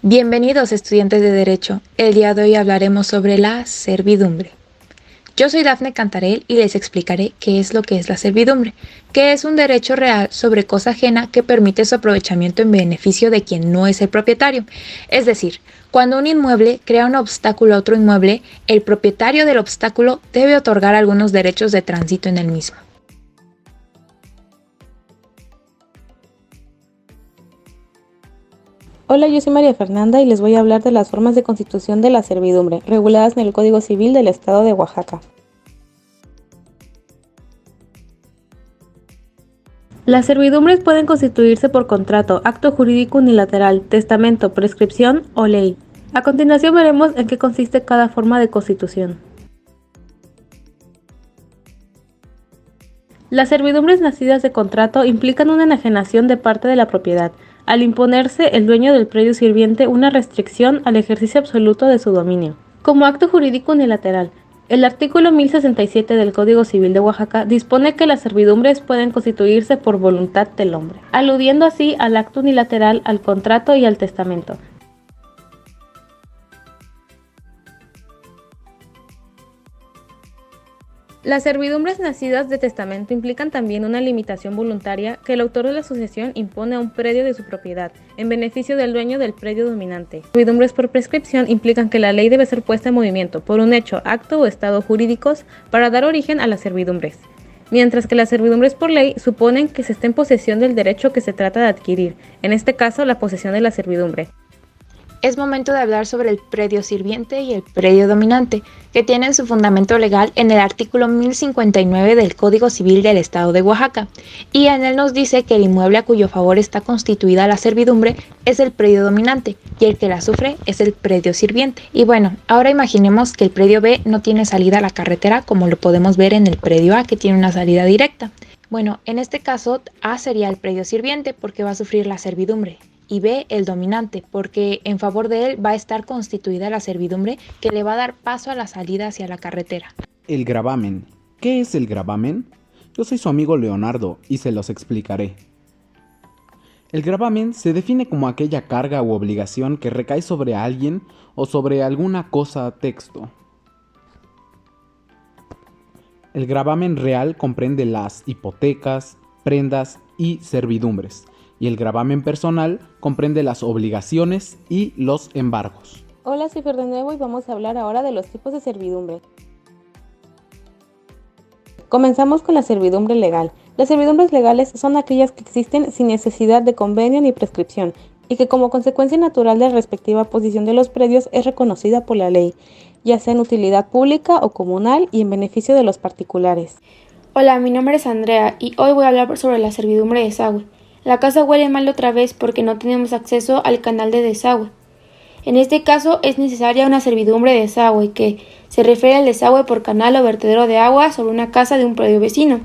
Bienvenidos estudiantes de Derecho. El día de hoy hablaremos sobre la servidumbre. Yo soy Dafne Cantarell y les explicaré qué es lo que es la servidumbre, que es un derecho real sobre cosa ajena que permite su aprovechamiento en beneficio de quien no es el propietario. Es decir, cuando un inmueble crea un obstáculo a otro inmueble, el propietario del obstáculo debe otorgar algunos derechos de tránsito en el mismo. Hola, yo soy María Fernanda y les voy a hablar de las formas de constitución de la servidumbre, reguladas en el Código Civil del Estado de Oaxaca. Las servidumbres pueden constituirse por contrato, acto jurídico unilateral, testamento, prescripción o ley. A continuación veremos en qué consiste cada forma de constitución. Las servidumbres nacidas de contrato implican una enajenación de parte de la propiedad, al imponerse el dueño del predio sirviente una restricción al ejercicio absoluto de su dominio. Como acto jurídico unilateral, el artículo 1067 del Código Civil de Oaxaca dispone que las servidumbres pueden constituirse por voluntad del hombre, aludiendo así al acto unilateral, al contrato y al testamento. Las servidumbres nacidas de testamento implican también una limitación voluntaria que el autor de la sucesión impone a un predio de su propiedad, en beneficio del dueño del predio dominante. Las servidumbres por prescripción implican que la ley debe ser puesta en movimiento por un hecho, acto o estado jurídicos para dar origen a las servidumbres, mientras que las servidumbres por ley suponen que se esté en posesión del derecho que se trata de adquirir, en este caso la posesión de la servidumbre. Es momento de hablar sobre el predio sirviente y el predio dominante, que tienen su fundamento legal en el artículo 1059 del Código Civil del Estado de Oaxaca, y en él nos dice que el inmueble a cuyo favor está constituida la servidumbre es el predio dominante, y el que la sufre es el predio sirviente. Y bueno, ahora imaginemos que el predio B no tiene salida a la carretera, como lo podemos ver en el predio A, que tiene una salida directa. Bueno, en este caso A sería el predio sirviente porque va a sufrir la servidumbre, y B, el dominante, porque en favor de él va a estar constituida la servidumbre que le va a dar paso a la salida hacia la carretera. El gravamen. ¿Qué es el gravamen? Yo soy su amigo Leonardo y se los explicaré. El gravamen se define como aquella carga u obligación que recae sobre alguien o sobre alguna cosa texto. El gravamen real comprende las hipotecas, prendas y servidumbres, y el gravamen personal comprende las obligaciones y los embargos. Hola, soy Fer de nuevo y vamos a hablar ahora de los tipos de servidumbre. Comenzamos con la servidumbre legal. Las servidumbres legales son aquellas que existen sin necesidad de convenio ni prescripción y que como consecuencia natural de la respectiva posición de los predios es reconocida por la ley, ya sea en utilidad pública o comunal y en beneficio de los particulares. Hola, mi nombre es Andrea y hoy voy a hablar sobre la servidumbre de desagüe. La casa huele mal otra vez porque no tenemos acceso al canal de desagüe. En este caso es necesaria una servidumbre de desagüe que se refiere al desagüe por canal o vertedero de agua sobre una casa de un predio vecino.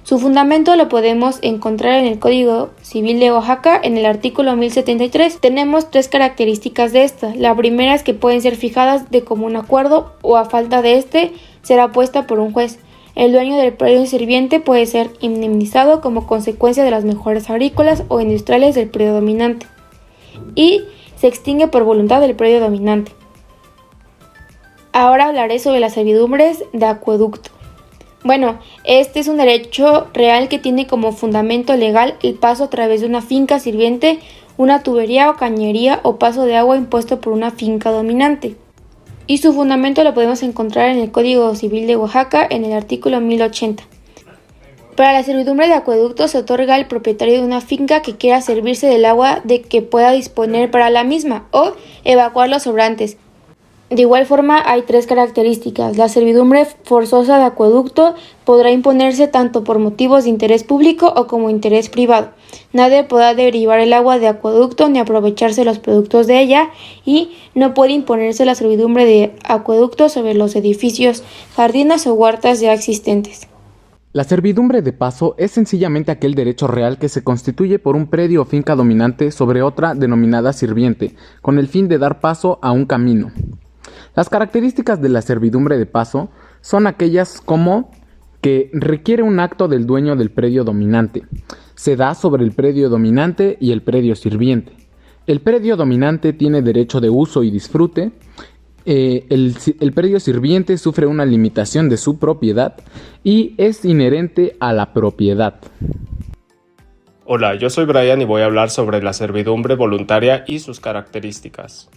Su fundamento lo podemos encontrar en el Código Civil de Oaxaca en el artículo 1073. Tenemos tres características de esta. La primera es que pueden ser fijadas de común acuerdo o a falta de este será puesta por un juez. El dueño del predio sirviente puede ser indemnizado como consecuencia de las mejoras agrícolas o industriales del predio dominante y se extingue por voluntad del predio dominante. Ahora hablaré sobre las servidumbres de acueducto. Bueno, este es un derecho real que tiene como fundamento legal el paso a través de una finca sirviente, una tubería o cañería o paso de agua impuesto por una finca dominante. Y su fundamento lo podemos encontrar en el Código Civil de Oaxaca en el artículo 1080. Para la servidumbre de acueducto se otorga al propietario de una finca que quiera servirse del agua de que pueda disponer para la misma o evacuar los sobrantes. De igual forma hay tres características. La servidumbre forzosa de acueducto podrá imponerse tanto por motivos de interés público o como interés privado. Nadie podrá derivar el agua de acueducto ni aprovecharse los productos de ella y no puede imponerse la servidumbre de acueducto sobre los edificios, jardines o huertas ya existentes. La servidumbre de paso es sencillamente aquel derecho real que se constituye por un predio o finca dominante sobre otra denominada sirviente, con el fin de dar paso a un camino. Las características de la servidumbre de paso son aquellas como que requiere un acto del dueño del predio dominante, se da sobre el predio dominante y el predio sirviente, El predio dominante tiene derecho de uso y disfrute. El predio sirviente sufre una limitación de su propiedad y es inherente a la propiedad. Hola, yo soy Brian y voy a hablar sobre la servidumbre voluntaria y sus características.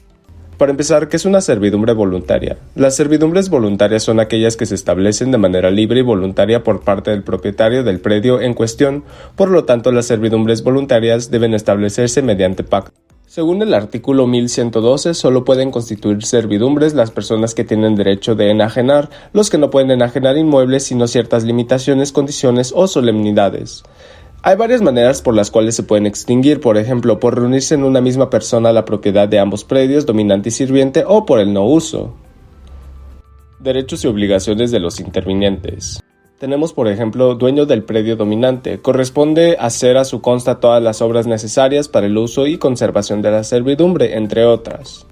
Para empezar, ¿qué es una servidumbre voluntaria? Las servidumbres voluntarias son aquellas que se establecen de manera libre y voluntaria por parte del propietario del predio en cuestión, por lo tanto las servidumbres voluntarias deben establecerse mediante pacto. Según el artículo 1112, solo pueden constituir servidumbres las personas que tienen derecho de enajenar, los que no pueden enajenar inmuebles sino ciertas limitaciones, condiciones o solemnidades. Hay varias maneras por las cuales se pueden extinguir, por ejemplo, por reunirse en una misma persona la propiedad de ambos predios, dominante y sirviente, o por el no uso. Derechos y obligaciones de los intervinientes. Tenemos, por ejemplo, dueño del predio dominante. Corresponde hacer a su consta todas las obras necesarias para el uso y conservación de la servidumbre, entre otras.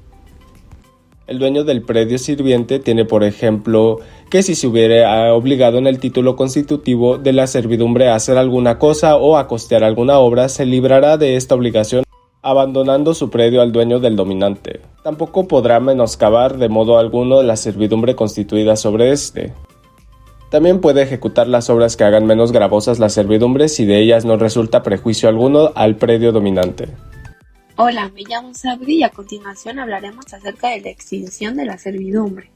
El dueño del predio sirviente tiene, por ejemplo, que si se hubiera obligado en el título constitutivo de la servidumbre a hacer alguna cosa o a costear alguna obra, se librará de esta obligación abandonando su predio al dueño del dominante. Tampoco podrá menoscabar de modo alguno la servidumbre constituida sobre este. También puede ejecutar las obras que hagan menos gravosas las servidumbres si de ellas no resulta prejuicio alguno al predio dominante. Hola, me llamo Sabri y a continuación hablaremos acerca de la extinción de la servidumbre.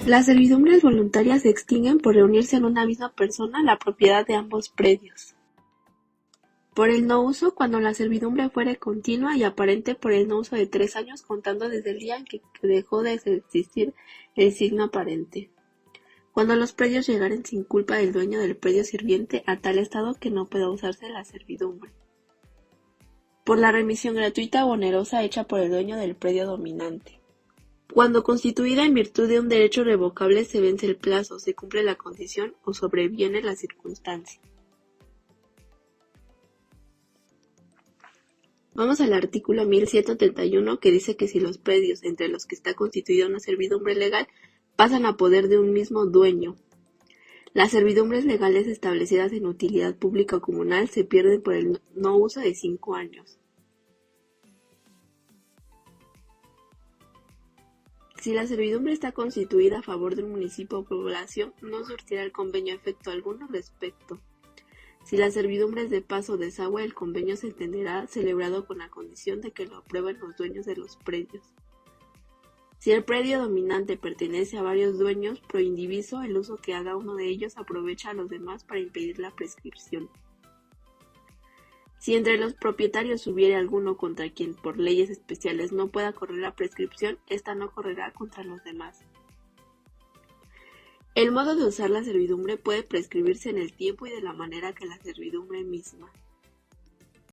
Las servidumbres voluntarias se extinguen por reunirse en una misma persona la propiedad de ambos predios. Por el no uso, cuando la servidumbre fuere continua y aparente por el no uso de 3 años contando desde el día en que dejó de existir el signo aparente. Cuando los predios llegaren sin culpa del dueño del predio sirviente a tal estado que no pueda usarse la servidumbre. Por la remisión gratuita o onerosa hecha por el dueño del predio dominante. Cuando constituida en virtud de un derecho revocable se vence el plazo, se cumple la condición o sobreviene la circunstancia. Vamos al artículo 1131 que dice que si los predios entre los que está constituida una servidumbre legal pasan a poder de un mismo dueño, las servidumbres legales establecidas en utilidad pública o comunal se pierden por el no uso de 5 años. Si la servidumbre está constituida a favor de un municipio o población, no surtirá el convenio efecto alguno respecto. Si la servidumbre es de paso o desagüe, el convenio se entenderá celebrado con la condición de que lo aprueben los dueños de los predios. Si el predio dominante pertenece a varios dueños, pro indiviso, el uso que haga uno de ellos aprovecha a los demás para impedir la prescripción. Si entre los propietarios hubiere alguno contra quien por leyes especiales no pueda correr la prescripción, ésta no correrá contra los demás. El modo de usar la servidumbre puede prescribirse en el tiempo y de la manera que la servidumbre misma.